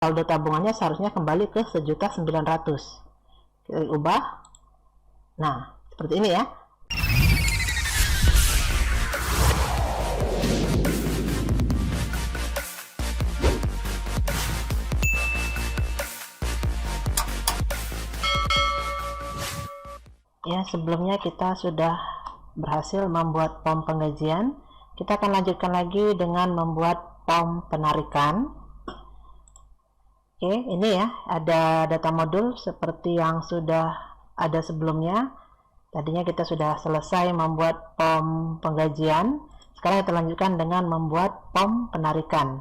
saldo tabungannya seharusnya kembali ke 1.900.000. Kita ubah. Nah, seperti ini ya. Ya, sebelumnya kita sudah berhasil membuat pom penggajian. Kita akan lanjutkan lagi dengan membuat pom penarikan. Oke, ini ya, ada data modul seperti yang sudah ada sebelumnya. Tadinya kita sudah selesai membuat pom penggajian. Sekarang kita lanjutkan dengan membuat pom penarikan.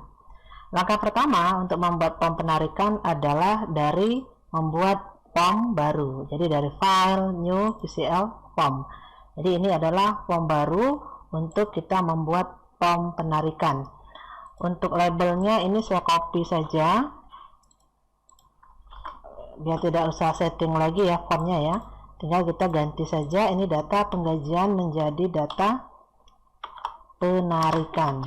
Langkah pertama untuk membuat pom penarikan adalah dari membuat pom baru. Jadi dari file new PCL pom. Jadi ini adalah pom baru untuk kita membuat pom penarikan. Untuk labelnya ini saya copy saja, biar tidak usah setting lagi ya formnya ya. Tinggal kita ganti saja ini data penggajian menjadi data penarikan.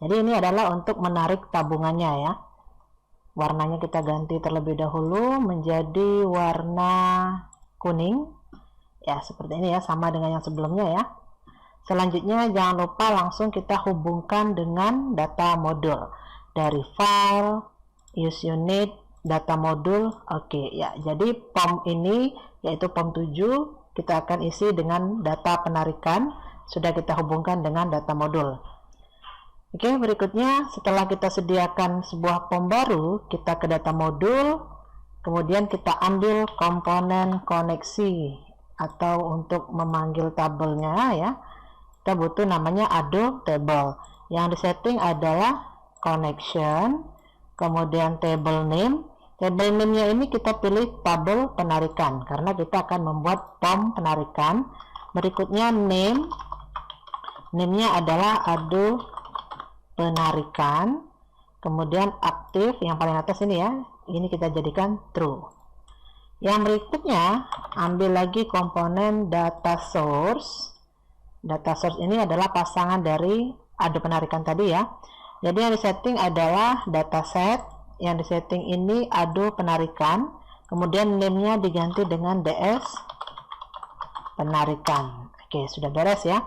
Jadi ini adalah untuk menarik tabungannya ya. Warnanya kita ganti terlebih dahulu menjadi warna kuning ya, seperti ini ya, sama dengan yang sebelumnya ya. Selanjutnya jangan lupa langsung kita hubungkan dengan data modul dari file use unit data modul. Oke ya, jadi pom ini yaitu pom 7 kita akan isi dengan data penarikan, sudah kita hubungkan dengan data modul. Oke, berikutnya setelah kita sediakan sebuah pom baru, kita ke data modul, kemudian kita ambil komponen koneksi atau untuk memanggil tabelnya ya. Kita butuh namanya ado table. Yang disetting adalah connection, kemudian table name. Table name-nya ini kita pilih tabel penarikan karena kita akan membuat pom penarikan. Berikutnya name-nya adalah ado penarikan, kemudian aktif yang paling atas ini ya, ini kita jadikan true. Yang berikutnya ambil lagi komponen data source. Data source ini adalah pasangan dari ado penarikan tadi ya. Jadi yang disetting adalah dataset, yang disetting ini ado penarikan, kemudian name-nya diganti dengan ds penarikan. Oke, sudah beres ya.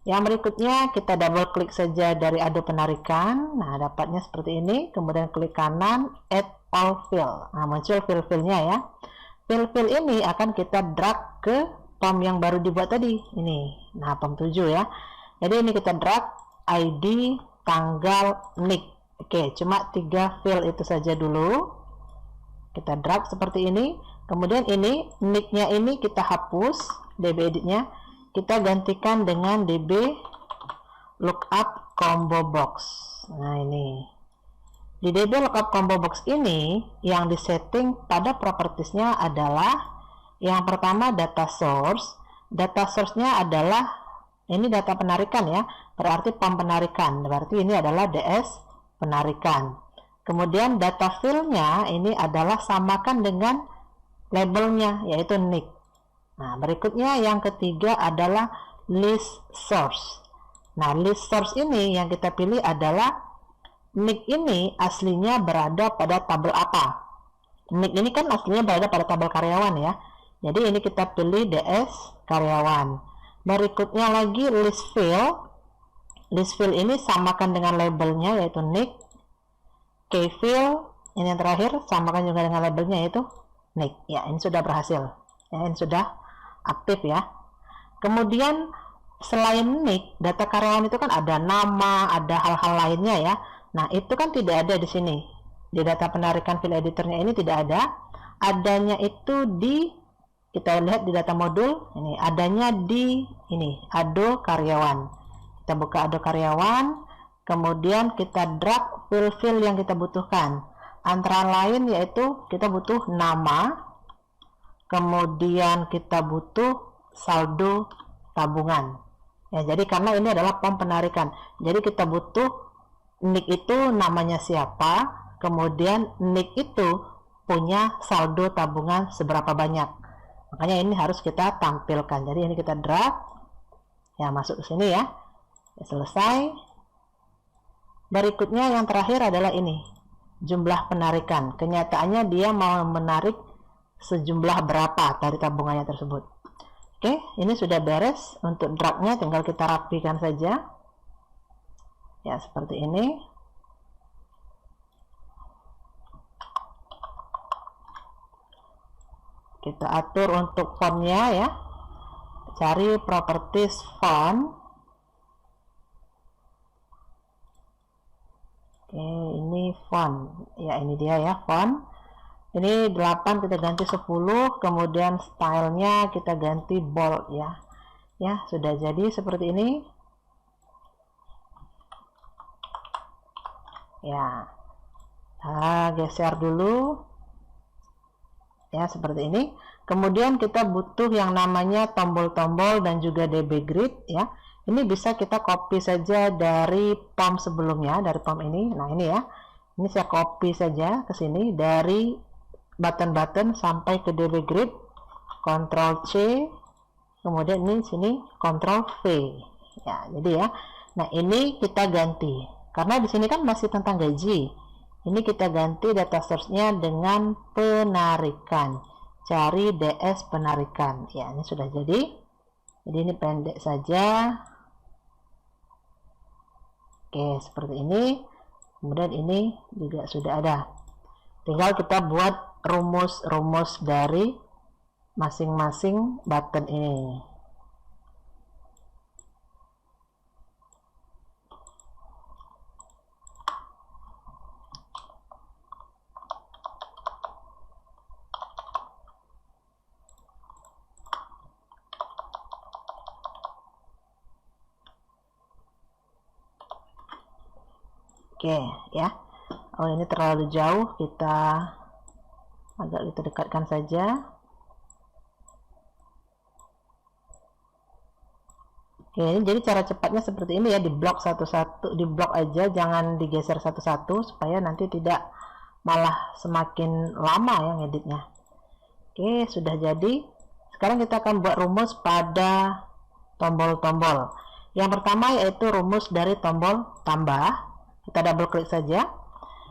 Yang berikutnya kita double klik saja dari ado penarikan. Nah, dapatnya seperti ini. Kemudian klik kanan add all fill. Nah, muncul fill-fillnya ya. Fill-fill ini akan kita drag ke pom yang baru dibuat tadi. Ini. Nah, pom 7 ya. Jadi ini kita drag ID, tanggal, nick. Oke, cuma 3 fill itu saja dulu. Kita drag seperti ini. Kemudian ini nick-nya ini kita hapus, DB edit-nya. Kita gantikan dengan DB lookup combo box. Nah, ini di DB lookup combo box ini yang disetting pada propertiesnya adalah yang pertama data source. Data source-nya adalah ini data penarikan ya, berarti pom penarikan, berarti ini adalah DS penarikan. Kemudian data fill-nya ini adalah samakan dengan labelnya yaitu nick. Nah, berikutnya yang ketiga adalah list source. Nah, list source ini yang kita pilih adalah nick ini aslinya berada pada tabel apa. Nick ini kan aslinya berada pada tabel karyawan ya. Jadi ini kita pilih DS karyawan. Berikutnya lagi list fill. List fill ini samakan dengan labelnya yaitu nick. Key fill ini yang terakhir samakan juga dengan labelnya yaitu nick. Ya, ini sudah berhasil. Ya, ini sudah aktif ya. Kemudian selain nick, data karyawan itu kan ada nama, ada hal-hal lainnya ya. Nah, itu kan tidak ada di sini. Di data penarikan fill editornya ini tidak ada. Adanya itu di, kita lihat di data modul, ini adanya di ini, ado karyawan. Kita buka ado karyawan, kemudian kita drag fill yang kita butuhkan. Antara lain yaitu kita butuh nama, kemudian kita butuh saldo tabungan ya. Jadi karena ini adalah pom penarikan, jadi kita butuh nick itu namanya siapa, kemudian nick itu punya saldo tabungan seberapa banyak, makanya ini harus kita tampilkan. Jadi ini kita drag ya, masuk ke sini ya, selesai. Berikutnya yang terakhir adalah ini jumlah penarikan. Kenyataannya dia mau menarik sejumlah berapa dari tabungannya tersebut. Oke, ini sudah beres. Untuk dragnya tinggal kita rapikan saja. Ya, seperti ini. Kita atur untuk fontnya ya. Cari properties font. Oke, ini font. Ya, ini dia ya, font. Ini 8 kita ganti 10, kemudian stylenya kita ganti bold ya. Ya, sudah jadi seperti ini. Ya. Nah, geser dulu. Ya, seperti ini. Kemudian kita butuh yang namanya tombol-tombol dan juga DB grid ya. Ini bisa kita copy saja dari POM sebelumnya, dari POM ini. Nah, ini ya. Ini saya copy saja ke sini dari button-button sampai ke DB grid. Ctrl C. Kemudian ini sini Ctrl V. Ya, jadi ya. Nah, ini kita ganti. Karena di sini kan masih tentang gaji. Ini kita ganti data source-nya dengan penarikan. Cari DS penarikan. Ya, ini sudah jadi. Jadi ini pendek saja. Oke, seperti ini. Kemudian ini juga sudah ada. Tinggal kita buat rumus-rumus dari masing-masing button ini. Oke ya. Oh, ini terlalu jauh, kita dekatkan saja. Oke, jadi cara cepatnya seperti ini ya, di blok satu-satu, di blok aja, jangan digeser satu-satu supaya nanti tidak malah semakin lama ya ngeditnya. Oke, sudah jadi. Sekarang kita akan buat rumus pada tombol-tombol. Yang pertama yaitu rumus dari tombol tambah. Kita double klik saja.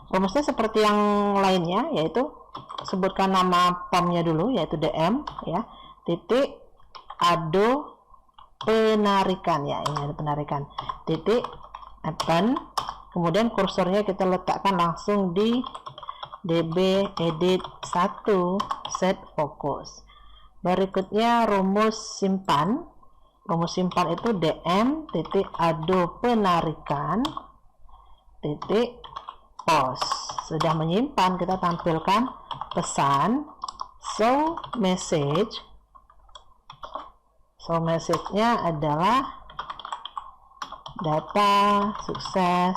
Rumusnya seperti yang lainnya, yaitu sebutkan nama POM-nya dulu, yaitu DM ya. Titik ado penarikan ya, ini ada penarikan. Titik append. Kemudian kursornya kita letakkan langsung di DB edit 1 set focus. Berikutnya rumus simpan. Rumus simpan itu DM titik ado penarikan titik pause. Sudah menyimpan, kita tampilkan pesan show message. Show message-nya adalah data sukses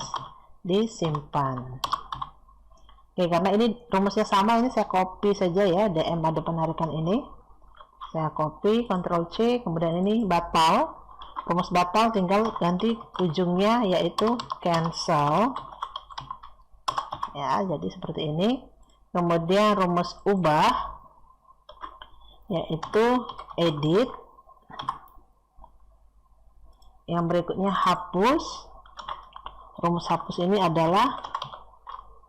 disimpan. Oke, karena ini rumusnya sama, ini saya copy saja ya, DM ado penarikan ini. Saya copy, Ctrl C, kemudian ini batal. Rumus batal tinggal ganti ujungnya yaitu cancel. Ya, jadi seperti ini. Kemudian rumus ubah yaitu edit. Yang berikutnya hapus. Rumus hapus ini adalah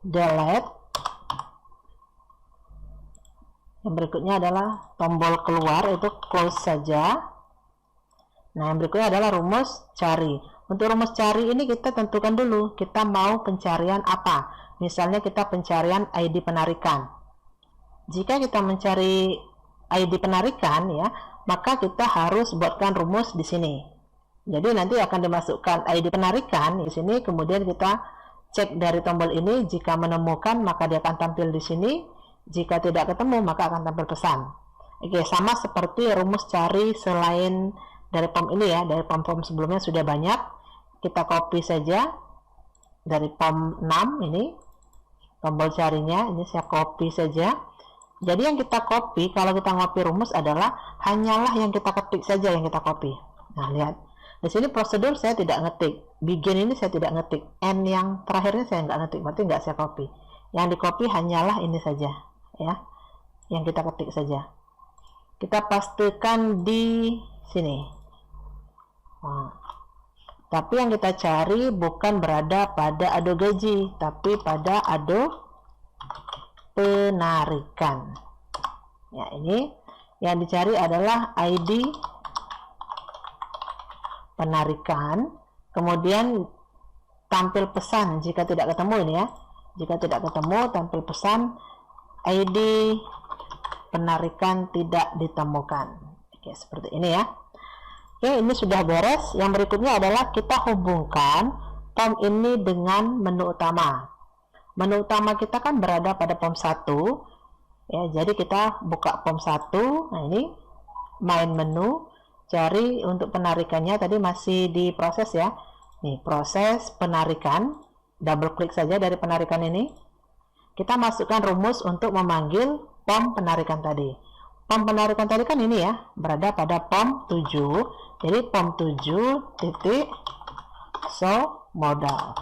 delete. Yang berikutnya adalah tombol keluar, itu close saja. Nah, yang berikutnya adalah rumus cari. Untuk rumus cari ini kita tentukan dulu, kita mau pencarian apa. Misalnya kita pencarian ID penarikan. Jika kita mencari ID penarikan ya, maka kita harus buatkan rumus di sini. Jadi nanti akan dimasukkan ID penarikan di sini, kemudian kita cek dari tombol ini, jika menemukan maka dia akan tampil di sini, jika tidak ketemu maka akan tampil pesan. Oke, sama seperti rumus cari selain dari POM ini ya, dari POM-POM sebelumnya sudah banyak. Kita copy saja dari POM 6 ini, tombol carinya, ini saya copy saja. Jadi yang kita copy, kalau kita ngopi rumus adalah hanyalah yang kita ketik saja yang kita copy. Nah, lihat. Di sini prosedur saya tidak ngetik. Begin ini saya tidak ngetik. N yang terakhirnya saya nggak ngetik, berarti nggak saya copy. Yang di copy hanyalah ini saja. Ya, yang kita ketik saja. Kita pastikan di sini. Nah, tapi yang kita cari bukan berada pada ado gaji, tapi pada ado penarikan. Ya, ini yang dicari adalah ID penarikan, kemudian tampil pesan jika tidak ketemu ini ya. Jika tidak ketemu, tampil pesan ID penarikan tidak ditemukan. Oke, seperti ini ya. Oke, ini sudah beres. Yang berikutnya adalah kita hubungkan POM ini dengan menu utama. Menu utama kita kan berada pada POM 1 ya, jadi kita buka POM 1. Nah, ini main menu, cari untuk penarikannya, tadi masih diproses ya. Nih, proses penarikan, double klik saja dari penarikan ini. Kita masukkan rumus untuk memanggil POM penarikan tadi. POM penarikan tadi kan ini ya, berada pada POM 7. Jadi POM 7 titik show modal.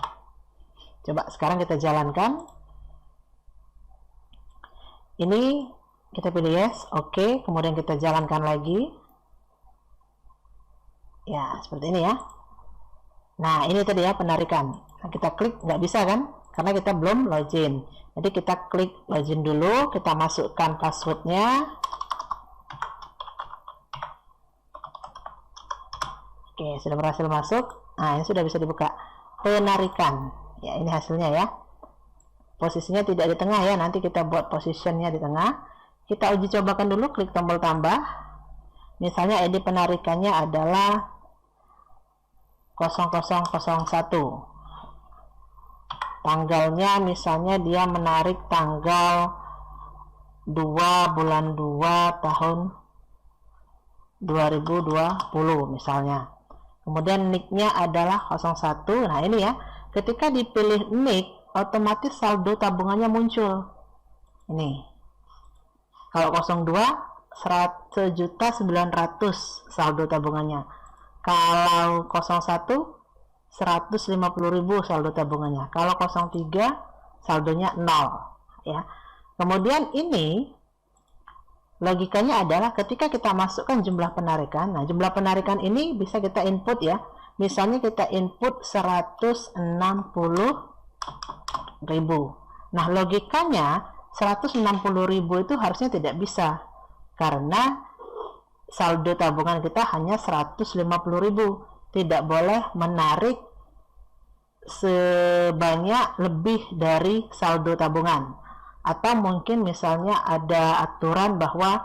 Coba sekarang kita jalankan. Ini kita pilih yes, oke, kemudian kita jalankan lagi. Ya, seperti ini ya. Nah, ini tadi ya penarikan. Nah, kita klik, nggak bisa kan? Karena kita belum login. Jadi kita klik login dulu, kita masukkan passwordnya. Oke, sudah berhasil masuk. Nah, ini sudah bisa dibuka. Penarikan. Ya, ini hasilnya ya. Posisinya tidak di tengah ya, nanti kita buat positionnya di tengah. Kita uji cobakan dulu, klik tombol tambah. Misalnya ID penarikannya adalah 0001. Tanggalnya misalnya dia menarik tanggal 2 bulan 2 tahun 2020 misalnya. Kemudian nicknya adalah 01. Nah, ini ya, ketika dipilih nick, otomatis saldo tabungannya muncul. Ini. Kalau 02, 1.900.000 saldo tabungannya. Kalau 01, 150.000 saldo tabungannya. Kalau 03, saldonya 0 ya. Kemudian ini logikanya adalah ketika kita masukkan jumlah penarikan. Nah, jumlah penarikan ini bisa kita input ya. Misalnya kita input 160.000. Nah, logikanya 160.000 itu harusnya tidak bisa, karena saldo tabungan kita hanya 150.000. Tidak boleh menarik sebanyak lebih dari saldo tabungan. Atau mungkin misalnya ada aturan bahwa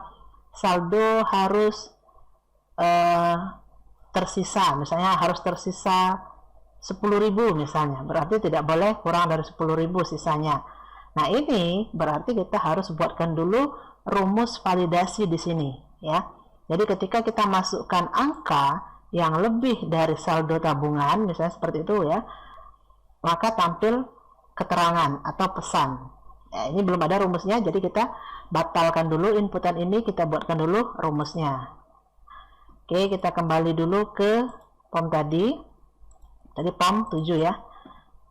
saldo harus tersisa, misalnya harus tersisa 10.000 misalnya, berarti tidak boleh kurang dari 10.000 sisanya. Nah, ini berarti kita harus buatkan dulu rumus validasi di sini ya. Jadi ketika kita masukkan angka yang lebih dari saldo tabungan, misalnya seperti itu ya, maka tampil keterangan atau pesan. Ya, ini belum ada rumusnya, jadi kita batalkan dulu inputan ini, kita buatkan dulu rumusnya. Oke, kita kembali dulu ke POM tadi POM 7 ya.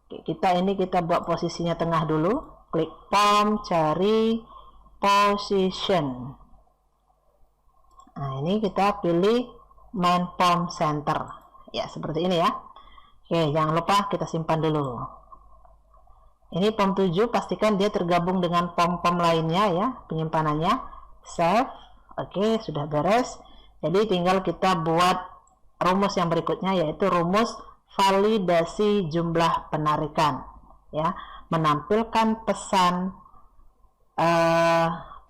Oke, kita buat posisinya tengah dulu. Klik POM, cari position. Nah, ini kita pilih main POM center. Ya, seperti ini ya. Oke, jangan lupa kita simpan dulu. Ini POM 7, pastikan dia tergabung dengan POM-POM lainnya ya, penyimpanannya. Save. Oke, sudah beres. Jadi tinggal kita buat rumus yang berikutnya, yaitu rumus validasi jumlah penarikan ya, menampilkan pesan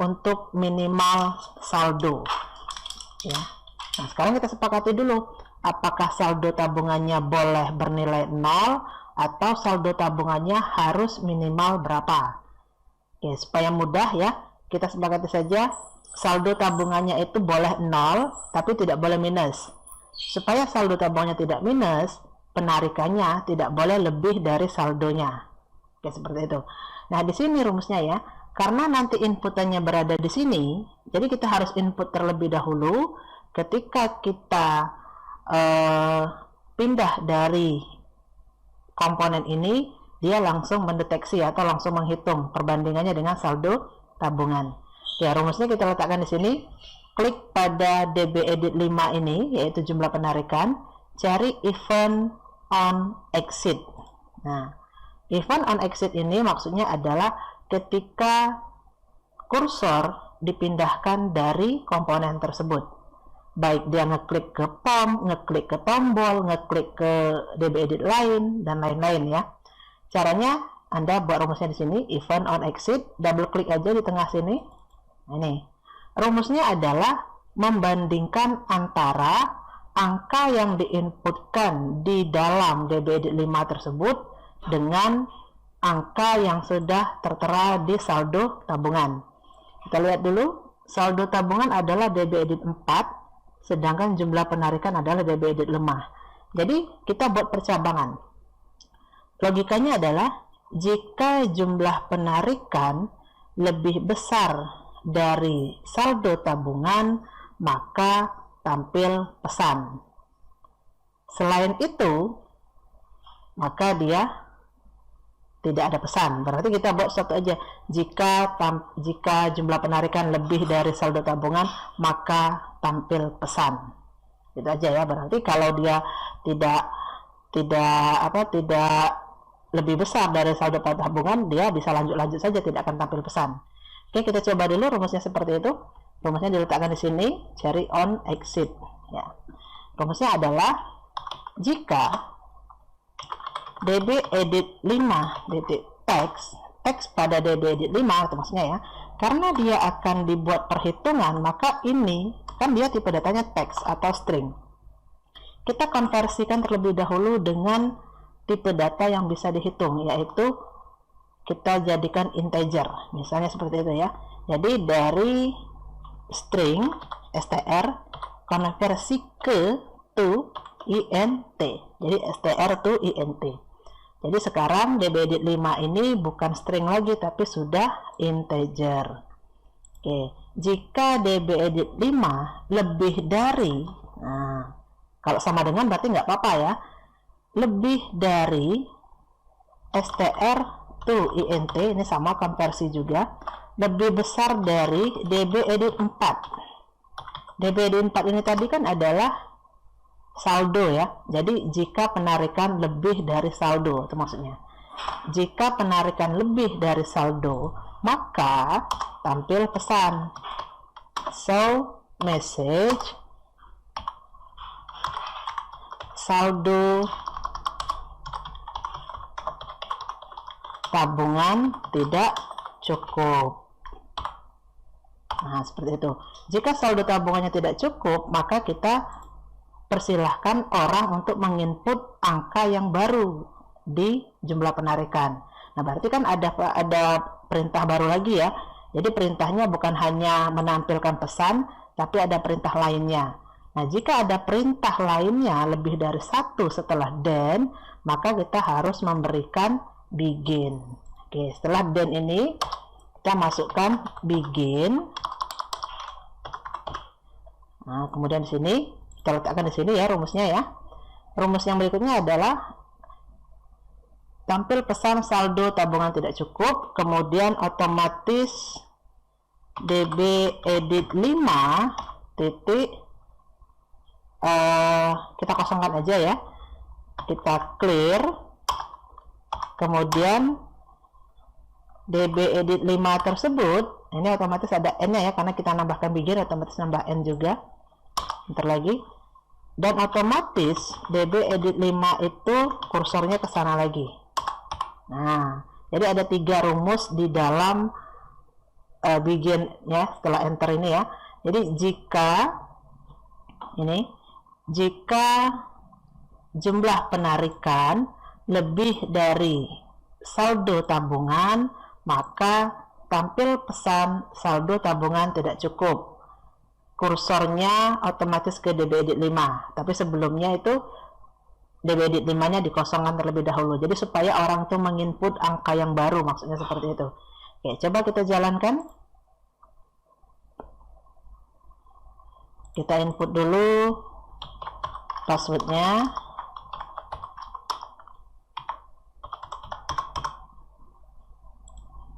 untuk minimal saldo ya. Nah, sekarang kita sepakati dulu apakah saldo tabungannya boleh bernilai 0 atau saldo tabungannya harus minimal berapa. Oke, supaya mudah ya, kita sepakati saja saldo tabungannya itu boleh 0 tapi tidak boleh minus. Supaya saldo tabungannya tidak minus, penarikannya tidak boleh lebih dari saldonya. Oke, seperti itu. Nah, di sini rumusnya ya, karena nanti inputannya berada di sini, jadi kita harus input terlebih dahulu. Ketika kita pindah dari komponen ini, dia langsung mendeteksi atau langsung menghitung perbandingannya dengan saldo tabungan. Ya, rumusnya kita letakkan di sini. Klik pada DB Edit 5 ini, yaitu jumlah penarikan, cari event on exit. Nah, event on exit ini maksudnya adalah ketika kursor dipindahkan dari komponen tersebut. Baik dia ngeklik ke POM, ngeklik ke tombol, ngeklik ke DB edit lain, dan lain-lain ya. Caranya Anda buat rumusnya di sini, event on exit, double klik aja di tengah sini. Ini rumusnya adalah membandingkan antara angka yang diinputkan di dalam DB edit 5 tersebut dengan angka yang sudah tertera di saldo tabungan. Kita lihat dulu, saldo tabungan adalah DB edit 4, sedangkan jumlah penarikan adalah DB edit 5. Jadi kita buat percabangan. Logikanya adalah jika jumlah penarikan lebih besar dari saldo tabungan, maka tampil pesan. Selain itu, maka dia tidak ada pesan. Berarti kita buat satu aja. Jika jumlah penarikan lebih dari saldo tabungan, maka tampil pesan. Itu aja ya. Berarti kalau dia tidak lebih besar dari saldo tabungan, dia bisa lanjut saja, tidak akan tampil pesan. Oke, kita coba dulu rumusnya seperti itu. Rumusnya diletakkan di sini, cari on exit ya. Rumusnya adalah jika DB edit 5 titik text pada DB edit 5 itu maksudnya ya, karena dia akan dibuat perhitungan, maka ini kan dia tipe datanya teks atau string. Kita konversikan terlebih dahulu dengan tipe data yang bisa dihitung, yaitu kita jadikan integer, misalnya seperti itu ya. Jadi dari string str konversi ke to int, jadi str to int. Jadi sekarang DB edit 5 ini bukan string lagi tapi sudah integer. Oke, jika DB edit 5 lebih dari, nah kalau sama dengan berarti nggak apa-apa ya, lebih dari str to int, ini sama konversi juga, lebih besar dari DB edit 4. DB edit 4 ini tadi kan adalah saldo ya. Jadi jika penarikan lebih dari saldo, itu maksudnya. Jika penarikan lebih dari saldo, maka tampil pesan. So, message saldo tabungan tidak cukup. Nah, seperti itu. Jika saldo tabungannya tidak cukup, maka kita persilahkan orang untuk menginput angka yang baru di jumlah penarikan. Nah, berarti kan ada perintah baru lagi ya. Jadi perintahnya bukan hanya menampilkan pesan, tapi ada perintah lainnya. Nah, jika ada perintah lainnya lebih dari satu setelah then, maka kita harus memberikan begin. Oke, setelah then ini kita masukkan begin. Nah, kemudian di sini kita letakkan di sini ya rumusnya ya. Rumus yang berikutnya adalah tampil pesan saldo tabungan tidak cukup, kemudian otomatis DB edit 5 titik kita kosongkan aja ya. Kita clear, kemudian DB edit 5 tersebut ini otomatis ada n-nya ya, karena kita nambahkan begin, otomatis nambah n juga. Bentar lagi, dan otomatis DB edit 5 itu kursornya ke sana lagi. Nah, jadi ada 3 rumus di dalam begin ya, setelah enter ini ya. Jadi jika jumlah penarikan lebih dari saldo tabungan, maka tampil pesan saldo tabungan tidak cukup. Kursornya otomatis ke DB edit 5, tapi sebelumnya itu DB edit 5 nya dikosongkan terlebih dahulu, jadi supaya orang itu menginput angka yang baru, maksudnya seperti itu. Oke, coba kita jalankan. Kita input dulu passwordnya.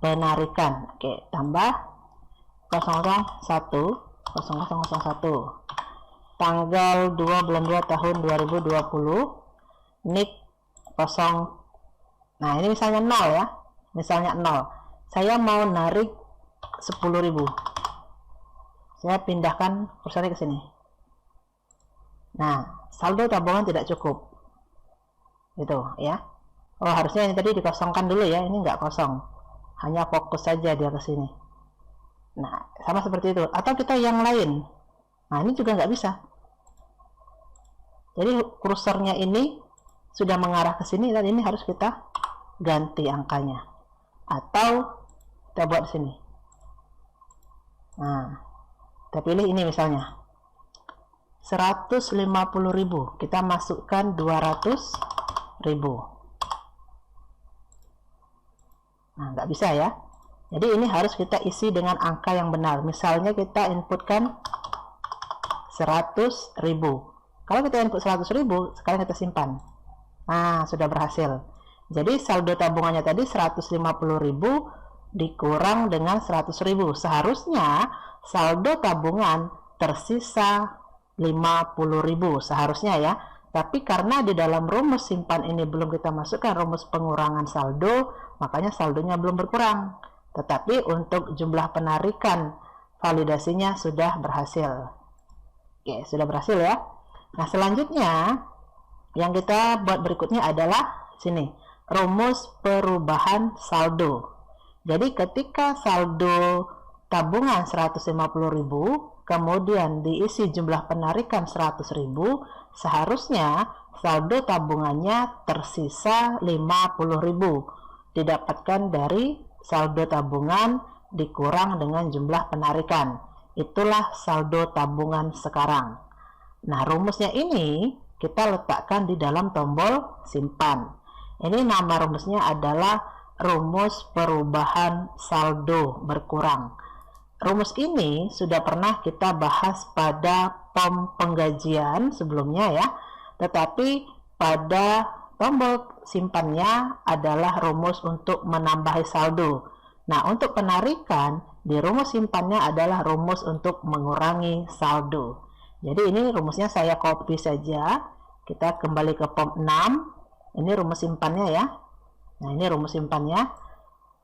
Penarikan, oke, tambah 001 tanggal 2 bulan 2 tahun 2020, nick 0. Nah, ini misalnya 0 ya, misalnya 0. Saya mau narik 10.000. Saya pindahkan kursornya ke sini. Nah, saldo tabungan tidak cukup. Gitu ya. Oh, harusnya ini tadi dikosongkan dulu ya. Ini nggak kosong. Hanya fokus saja dia ke sini. Nah, sama seperti itu. Atau kita yang lain. Nah, ini juga nggak bisa. Jadi kursornya ini sudah mengarah ke sini dan ini harus kita ganti angkanya. Atau kita buat di sini. Nah, kita pilih ini misalnya 150.000, kita masukkan 200.000. Nah, nggak bisa ya. Jadi ini harus kita isi dengan angka yang benar. Misalnya kita inputkan 100.000. Kalau kita input 100.000, sekarang kita simpan. Nah, sudah berhasil. Jadi saldo tabungannya tadi 150.000 dikurang dengan 100.000. Seharusnya saldo tabungan tersisa 50.000 seharusnya ya. Tapi karena di dalam rumus simpan ini belum kita masukkan rumus pengurangan saldo, makanya saldonya belum berkurang. Tetapi untuk jumlah penarikan validasinya sudah berhasil. Oke, sudah berhasil ya. Nah, selanjutnya yang kita buat berikutnya adalah sini, rumus perubahan saldo. Jadi ketika saldo tabungan 150.000 kemudian diisi jumlah penarikan 100.000, seharusnya saldo tabungannya tersisa 50.000 didapatkan dari saldo tabungan dikurang dengan jumlah penarikan. Itulah saldo tabungan sekarang. Nah, rumusnya ini kita letakkan di dalam tombol simpan. Ini nama rumusnya adalah rumus perubahan saldo berkurang. Rumus ini sudah pernah kita bahas pada POM penggajian sebelumnya ya, tetapi pada tombol simpannya adalah rumus untuk menambahi saldo. Nah, untuk penarikan di rumus simpannya adalah rumus untuk mengurangi saldo. Jadi ini rumusnya saya copy saja. Kita kembali ke POM 6. Ini rumus simpannya ya. Nah, ini rumus simpannya.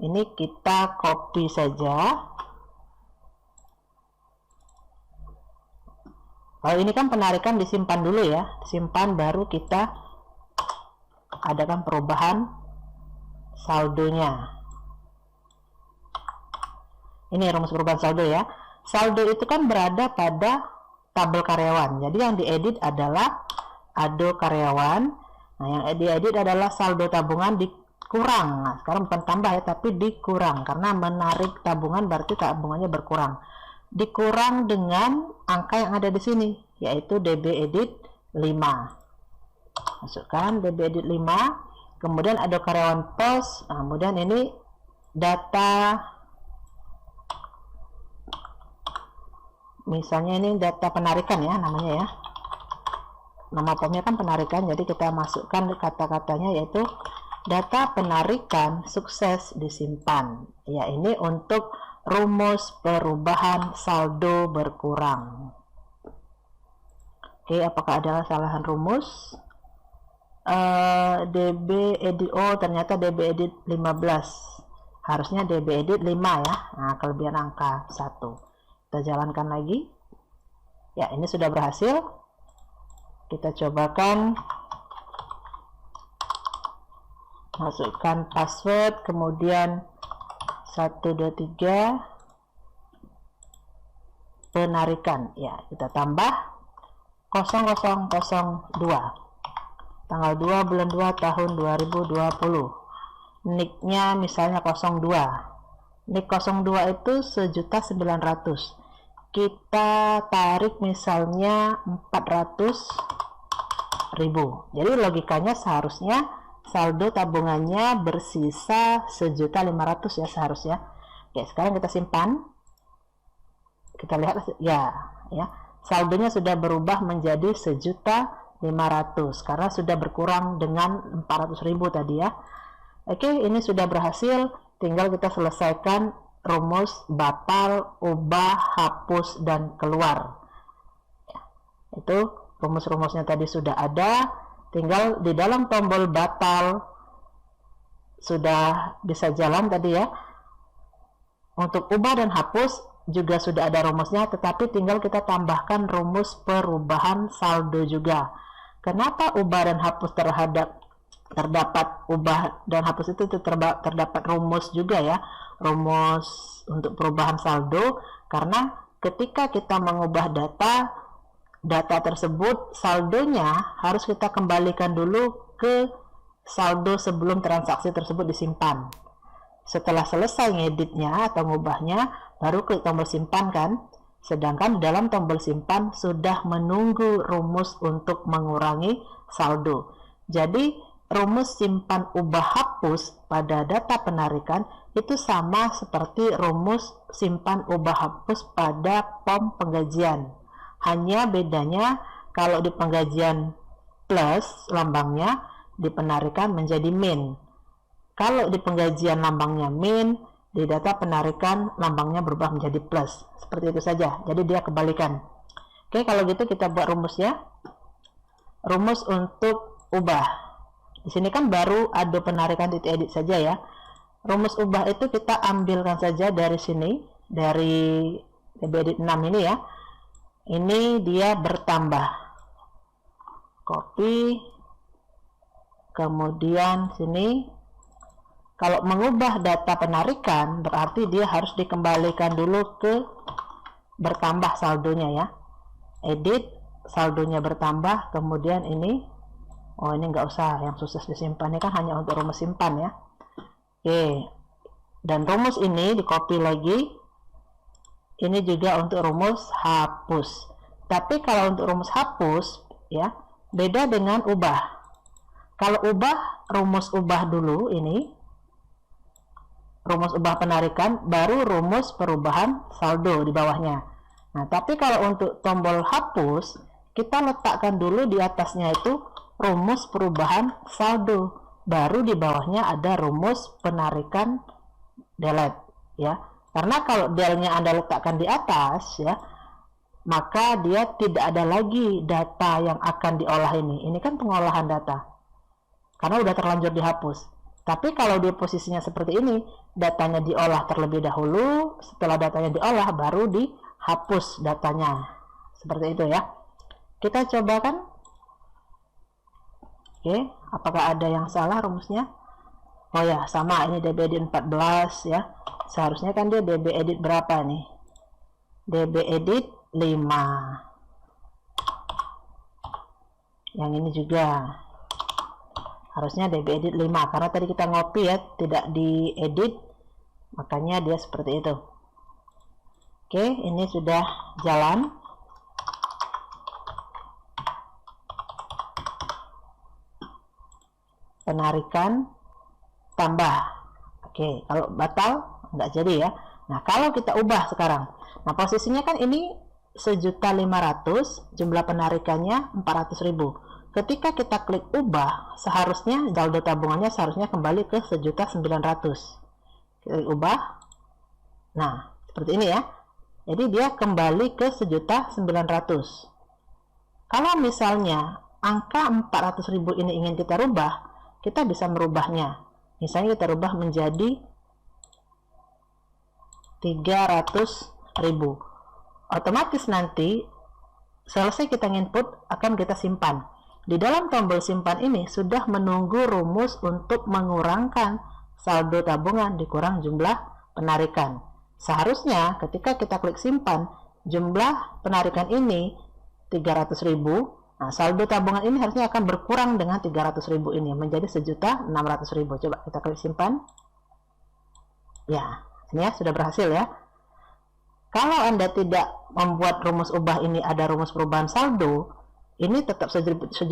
Ini kita copy saja. Kalau ini kan penarikan disimpan dulu ya. Simpan baru kita adakan perubahan saldonya. Ini rumus perubahan saldo ya. Saldo itu kan berada pada tabel karyawan. Jadi yang diedit adalah ADO karyawan. Nah, yang diedit adalah saldo tabungan dikurang. Nah, sekarang bukan tambah ya, tapi dikurang. Karena menarik tabungan berarti tabungannya berkurang. Dikurang dengan angka yang ada di sini, yaitu DB edit 5. Masukkan DB edit 5. Kemudian ADO karyawan pos. Nah, kemudian ini data, misalnya ini data penarikan ya namanya ya. Nama POM-nya kan penarikan, jadi kita masukkan kata-katanya yaitu data penarikan sukses disimpan. Ya, ini untuk rumus perubahan saldo berkurang. Oke, apakah ada kesalahan rumus? DB edit, oh ternyata DB edit 15. Harusnya DB edit 5 ya. Nah, kelebihan angka 1. Kita jalankan lagi. Ya, ini sudah berhasil. Kita cobakan. Masukkan password, kemudian 123 penarikan. Ya, kita tambah 0002. Tanggal 2 bulan 2 tahun 2020. Nicknya misalnya 02. Nick 02 itu 1.900.000. Kita tarik misalnya 400.000. Jadi logikanya seharusnya saldo tabungannya bersisa 1.500.000 ya seharusnya. Oke, sekarang kita simpan. Kita lihat ya, saldonya sudah berubah menjadi 1.500.000 karena sudah berkurang dengan 400.000 tadi ya. Oke, ini sudah berhasil. Tinggal kita selesaikan rumus batal, ubah, hapus, dan keluar. Itu rumus-rumusnya tadi sudah ada. Tinggal di dalam tombol batal sudah bisa jalan tadi ya. Untuk ubah dan hapus juga sudah ada rumusnya, tetapi tinggal kita tambahkan rumus perubahan saldo juga. Kenapa ubah dan hapus terdapat ubah dan hapus itu terdapat rumus juga ya, rumus untuk perubahan saldo, karena ketika kita mengubah data tersebut, saldonya harus kita kembalikan dulu ke saldo sebelum transaksi tersebut disimpan. Setelah selesai ngeditnya atau ngubahnya, baru klik tombol simpan kan. Sedangkan dalam tombol simpan sudah menunggu rumus untuk mengurangi saldo. Jadi rumus simpan ubah hapus pada data penarikan itu sama seperti rumus simpan ubah hapus pada POM penggajian. Hanya bedanya kalau di penggajian plus lambangnya, di penarikan menjadi min. Kalau di penggajian lambangnya min, di data penarikan lambangnya berubah menjadi plus. Seperti itu saja. Jadi dia kebalikan. Oke, kalau gitu kita buat rumusnya. Rumus untuk ubah. Di sini kan baru ado penarikan titik edit saja ya. Rumus ubah itu kita ambilkan saja dari sini, dari DB Edit 6 ini ya. Ini dia bertambah. Copy. Kemudian sini. Kalau mengubah data penarikan, berarti dia harus dikembalikan dulu ke bertambah saldonya ya. Edit, saldonya bertambah, kemudian ini, oh ini nggak usah, yang susah disimpan ini kan hanya untuk rumus simpan ya. Oke, dan rumus ini di copy lagi, ini juga untuk rumus hapus. Tapi kalau untuk rumus hapus, ya, beda dengan ubah. Kalau ubah, rumus ubah dulu ini, rumus ubah penarikan, baru rumus perubahan saldo di bawahnya. Nah, tapi kalau untuk tombol hapus, kita letakkan dulu di atasnya itu rumus perubahan saldo, baru di bawahnya ada rumus penarikan delete ya. Karena kalau delnya Anda letakkan di atas ya, maka dia tidak ada lagi data yang akan diolah ini. Ini kan pengolahan data. Karena udah terlanjur dihapus. Tapi kalau dia posisinya seperti ini, datanya diolah terlebih dahulu, setelah datanya diolah baru dihapus datanya. Seperti itu ya. Kita coba kan. Oke, apakah ada yang salah rumusnya? Oh ya, sama, ini DB Edit 14 ya. Seharusnya kan dia DB Edit berapa nih? DB Edit 5. Yang ini juga. Harusnya DB Edit 5 karena tadi kita ngopi ya, tidak diedit, makanya dia seperti itu. Oke, ini sudah jalan. Penarikan tambah. Oke, kalau batal nggak jadi ya. Nah, kalau kita ubah sekarang, nah posisinya kan ini 1.500.000, jumlah penarikannya 400.000. Ketika kita klik ubah, seharusnya saldo tabungannya seharusnya kembali ke 1.900.000. Klik ubah. Nah, seperti ini ya. Jadi dia kembali ke 1.900.000. Kalau misalnya angka 400.000 ini ingin kita rubah, kita bisa merubahnya. Misalnya kita rubah menjadi 300.000. Otomatis nanti selesai kita input akan kita simpan. Di dalam tombol simpan ini sudah menunggu rumus untuk mengurangkan saldo tabungan dikurang jumlah penarikan. Seharusnya ketika kita klik simpan, jumlah penarikan ini 300.000. Nah, saldo tabungan ini harusnya akan berkurang dengan 300.000 ini menjadi 1.600.000. Coba kita klik simpan. Ya, ini ya sudah berhasil ya. Kalau Anda tidak membuat rumus ubah ini ada rumus perubahan saldo, ini tetap 1.500.000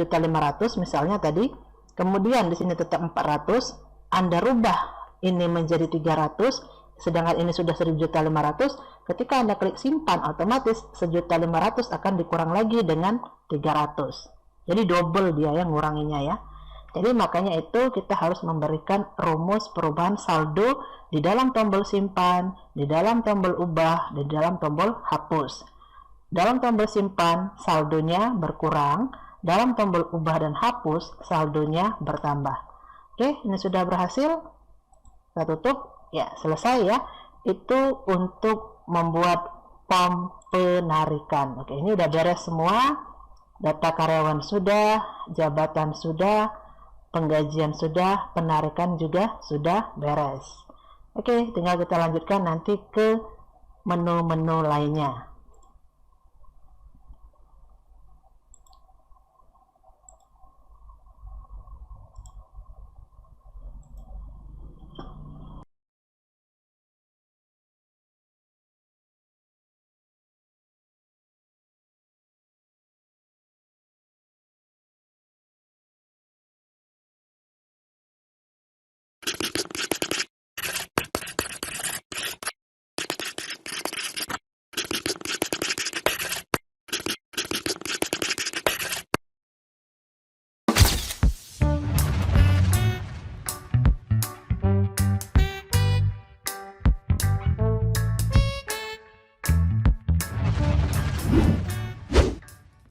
misalnya tadi, kemudian di sini tetap 400, Anda rubah ini menjadi 300, sedangkan ini sudah 1.500.000, ketika Anda klik simpan, otomatis 1.500.000 akan dikurang lagi dengan 300. Jadi double dia yang nguranginya ya. Jadi makanya itu kita harus memberikan rumus perubahan saldo di dalam tombol simpan, di dalam tombol ubah, di dalam tombol hapus. Dalam tombol simpan, saldonya berkurang. Dalam tombol ubah dan hapus, saldonya bertambah. Oke, ini sudah berhasil. Kita tutup. Ya, selesai ya. itu untuk membuat form penarikan. Oke, ini udah beres semua. Data karyawan sudah, jabatan sudah, penggajian sudah, penarikan juga sudah beres. Oke, tinggal kita lanjutkan nanti ke menu-menu lainnya.